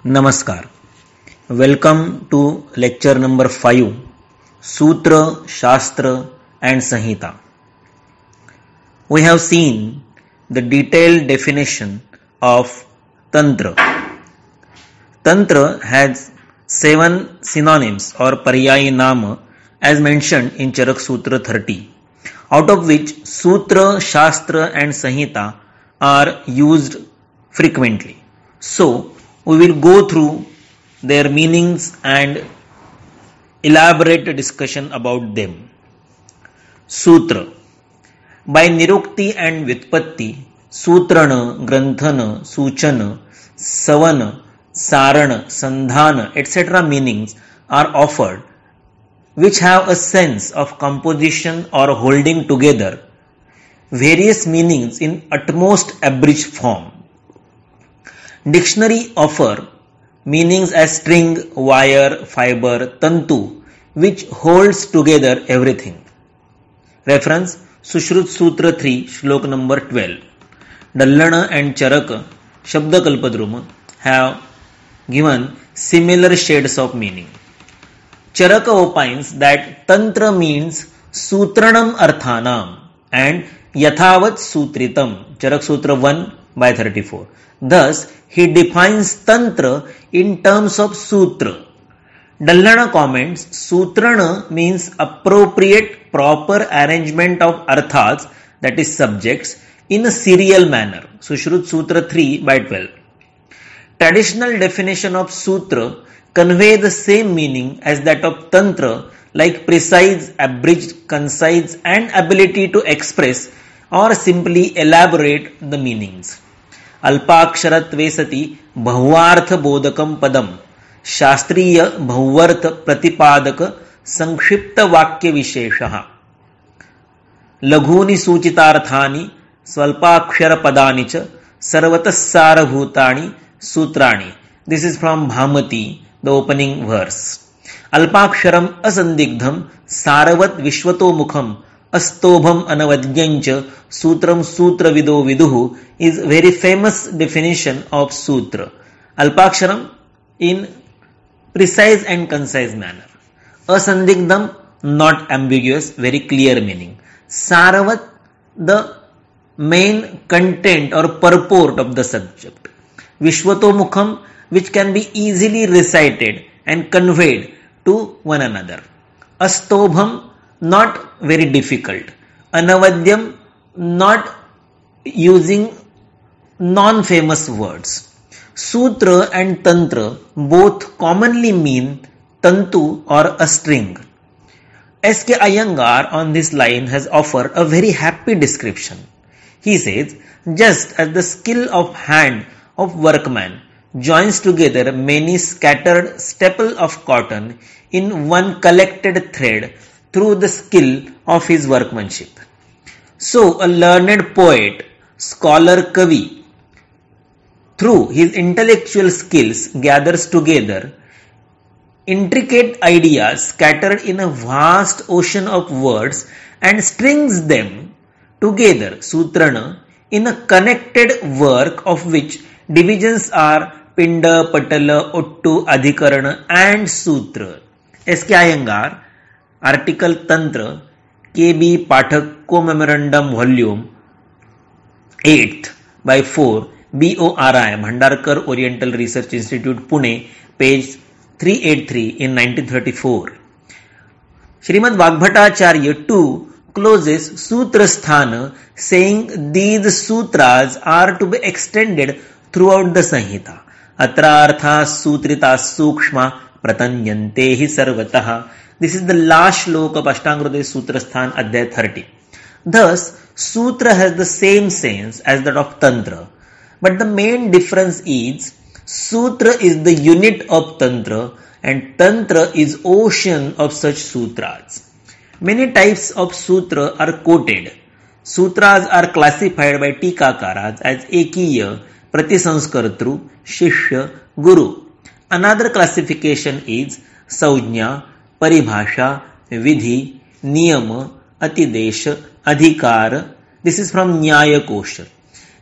Namaskar. Welcome to lecture number 5, Sutra, Shastra and Sanhita. We have seen the detailed definition of Tantra. Tantra has 7 synonyms or paryayi nama as mentioned in Charak Sutra 30, out of which Sutra, Shastra and Sanhita are used frequently. So, we will go through their meanings and elaborate discussion about them. Sutra. By Nirukti and Vyutpatti, Sutrana, Granthana, Suchana, Savana, Sarana, Sandhana, etc. meanings are offered, which have a sense of composition or holding together various meanings in utmost abridged form. Dictionary offer meanings as string, wire, fiber, tantu, which holds together everything. Reference Sushrut Sutra 3, Shlok number 12. Dallana and Charaka, Shabda Kalpadruma, have given similar shades of meaning. Charaka opines that Tantra means Sutranam Arthanam and Yathavat Sutritam, Charak Sutra 1 by 34. Thus, he defines Tantra in terms of Sutra. Dallana comments, Sutrana means appropriate, proper arrangement of arthas, that is subjects, in a serial manner. Sushrut Sutra 3 by 12. Traditional definition of Sutra convey the same meaning as that of Tantra, like precise, abridged, concise and ability to express or simply elaborate the meanings. अल्पाक्षरत्वे सति बहुवार्थ बोधकम पदम शास्त्रीय बहुवर्थ प्रतिपादक संक्षिप्त वाक्य विशेषः लघूनि सूचितार्थानि स्वल्पाक्षर पदानि च सर्वतः सारभूतानि सूत्राणि. This is from Bhamati, the opening verse. अल्पाक्षरम असंदिग्धम सारवत विश्वतोमुखम अस्तोभम अनवद्यंच सूत्रम सूत्रविदो विदुः is very famous definition of sutra. Alpaksharam in precise and concise manner. Asandigdham, not ambiguous, very clear meaning. Saravat, the main content or purport of the subject. Vishwatomukham, which can be easily recited and conveyed to one another. Astobham, not very difficult. Anavadyam, not using non-famous words. Sutra and Tantra both commonly mean tantu or a string. S.K. Iyengar on this line has offered a very happy description. He says, just as the skill of hand of workman joins together many scattered staples of cotton in one collected thread through the skill of his workmanship, so a learned poet, scholar, kavi, through his intellectual skills gathers together intricate ideas scattered in a vast ocean of words and strings them together, sutrana, in a connected work of which divisions are pinda, patala, ottu, adhikarana and sutra. S.K. Iyengar, article Tantra, K.B. Pathak Co-Memorandum Volume 8th by 4, BORI, Bhandarkar Oriental Research Institute, Pune, page 383 in 1934. Srimad Vagbhatacharya too closes Sutra Sthana saying these sutras are to be extended throughout the Sanhita. Atra artha sutrita sukshma pratanyantehi sarvatah. This is the last shlok of Ashtangrodaya Sutra Sthan Adhyay 30. Thus, Sutra has the same sense as that of Tantra, but the main difference is Sutra is the unit of Tantra and Tantra is ocean of such sutras. Many types of sutra are quoted. Sutras are classified by Tikakaras as Ekiya, Pratisanskartru, Shishya, Guru. Another classification is Saujnya, Paribhasha, Vidhi, Niyama, Atidesha, Adhikara. This is from Nyaya Kosha.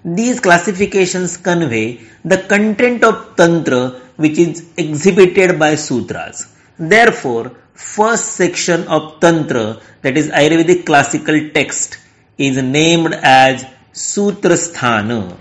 These classifications convey the content of Tantra which is exhibited by sutras. Therefore, first section of Tantra, that is Ayurvedic classical text, is named as Sutrasthana.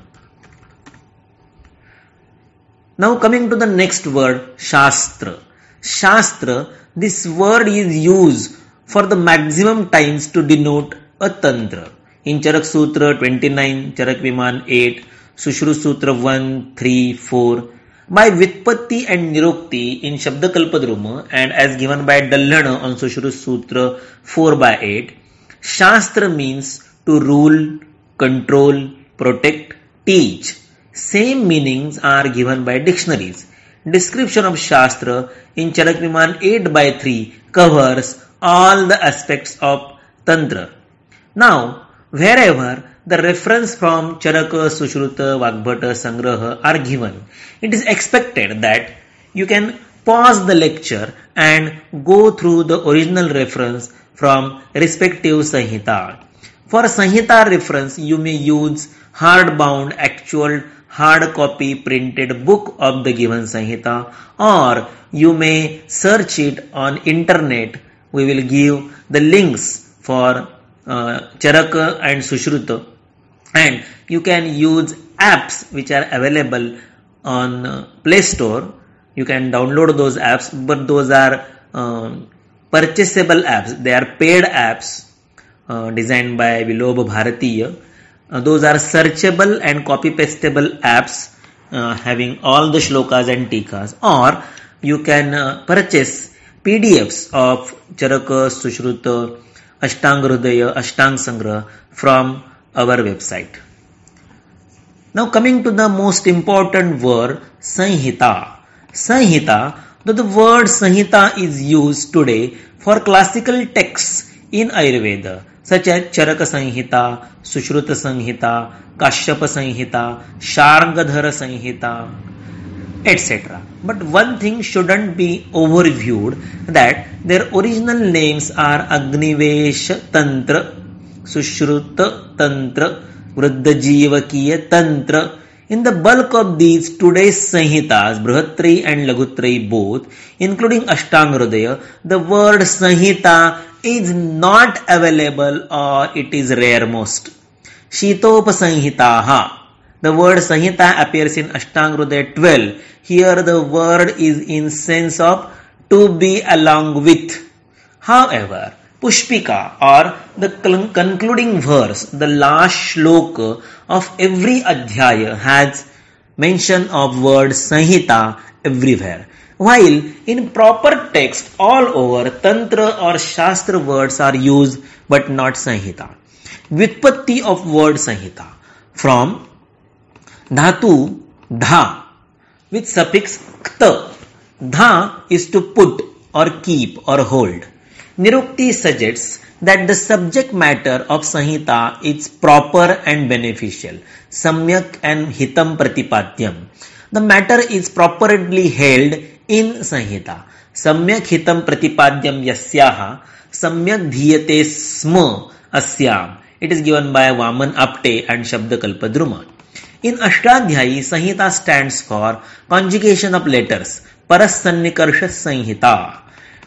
Now coming to the next word, Shastra. Shastra, this word is used for the maximum times to denote a Tantra. In Charak Sutra 29, Charak Viman 8, Sushruta Sutra 1, 3, 4. By Vitpatti and Nirukti in Shabdakalpadruma and as given by Dallana on Sushruta Sutra 4 by 8, Shastra means to rule, control, protect, teach. Same meanings are given by dictionaries. Description of Shastra in Charak Viman 8 by 3 covers all the aspects of Tantra. Now, wherever the reference from Charaka, Sushruta, Vagbhata, Sangraha are given, it is expected that you can pause the lecture and go through the original reference from respective Sanhita. For Sanhita reference, you may use hardbound actual hard copy printed book of the given Sanhita, or you may search it on internet. We will give the links for Charaka and Sushruta, and you can use apps which are available on Play Store. You can download those apps, but those are purchasable apps. They are paid apps designed by Vilobha Bharatiya. Those are searchable and copy pastable apps having all the shlokas and tikas, or you can purchase PDFs of Charaka, Sushruta, Ashtang Hridaya, Ashtang Sangraha from our website. Now coming to the most important word, Sanhita. Sanhita, though the word Sanhita is used today for classical texts in Ayurveda, such as Charaka Sanhita, Sushruta Sanhita, Kashyapa Sanhita, Sharngadhara Sanhita, etc. But one thing shouldn't be overviewed, that their original names are Agnivesh Tantra, Sushruta Tantra, Vruddhajivakiya Tantra. In the bulk of these today's Sanhitas, Brihatrayee and Laghutrayee both, including Ashtanga Hridaya, the word Sanhita is not available or it is rare most. Shitopa Sanhitaha. The word Sanhita appears in Ashtanga Hridaya 12. Here the word is in sense of to be along with. However, Pushpika, or the concluding verse, the last shloka of every adhyaya, has mention of word Sanhita everywhere. While in proper text all over, Tantra or Shastra words are used but not Sanhita. Vitpatti of word Sanhita from Dhatu Dha with suffix Kta. Dha is to put or keep or hold. Nirukti suggests that the subject matter of Sanhita is proper and beneficial, Samyak and Hitam Pratipadyam. The matter is properly held in Sanhita. Samyak Hitam Pratipadyam Yasyaha, Samyak Dhiyate Sma Asyam. It is given by Vaman Apte and Shabdakalpadruma. In Ashtadhyayi, Sanhita stands for conjugation of letters, Parasannikarsha Sanhita.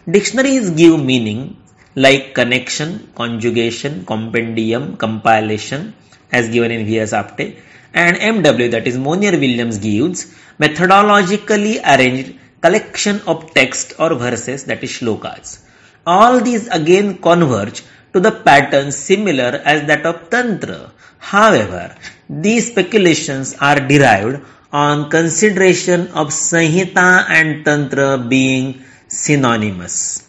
Dictionaries give meaning like connection, conjugation, compendium, compilation as given in V.S. Apte, and MW, that is Monier-Williams, gives methodologically arranged collection of text or verses, that is shlokas. All these again converge to the pattern similar as that of Tantra. However, these speculations are derived on consideration of Sanhita and Tantra being synonymous.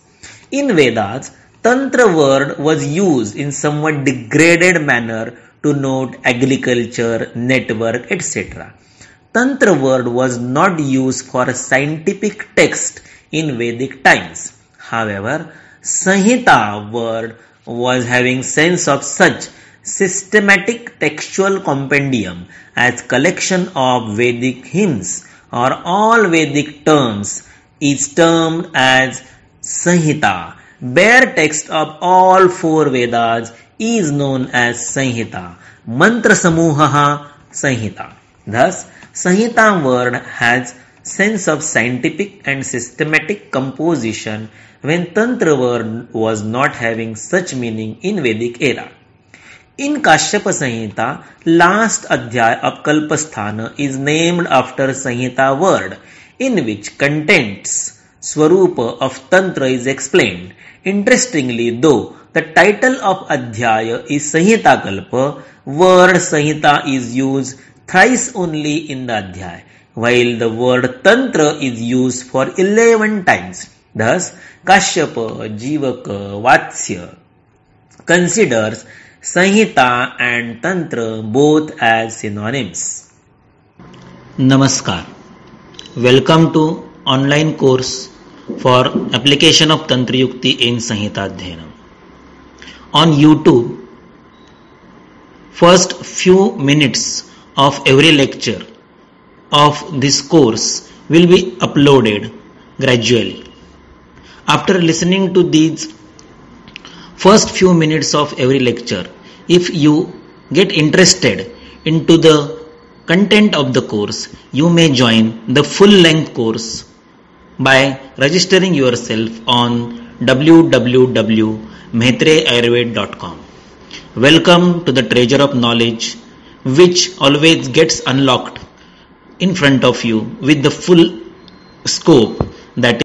In Vedas, Tantra word was used in somewhat degraded manner to note agriculture, network, etc. Tantra word was not used for a scientific text in Vedic times. However, Sanhita word was having sense of such systematic textual compendium as collection of Vedic hymns or all Vedic terms is termed as Sanhita. Bare text of all four Vedas is known as Sanhita. Mantra Samuhaha Sanhita. Thus, Sanhita word has sense of scientific and systematic composition when Tantra word was not having such meaning in Vedic era. In Kashyapa Samhita, last adhyay of Kalpasthana is named after Samhita word, in which contents Swarupa of Tantra is explained. Interestingly, though the title of adhyaya is Samhita Kalpa, word Samhita is used thrice only in the adhyaya, while the word Tantra is used for 11 times. Thus, Kashyapa, Jivaka, Vatsya considers Samhita and Tantra both as synonyms. Namaskar. Welcome to online course for application of Tantra Yukti in Samhita Adhyanam. On YouTube, first few minutes of every lecture of this course will be uploaded gradually. After listening to these first few minutes of every lecture, if you get interested into the content of the course, you may join the full-length course by registering yourself on www.maitreyayurved.com. Welcome to the treasure of knowledge which always gets unlocked in front of you with the full scope that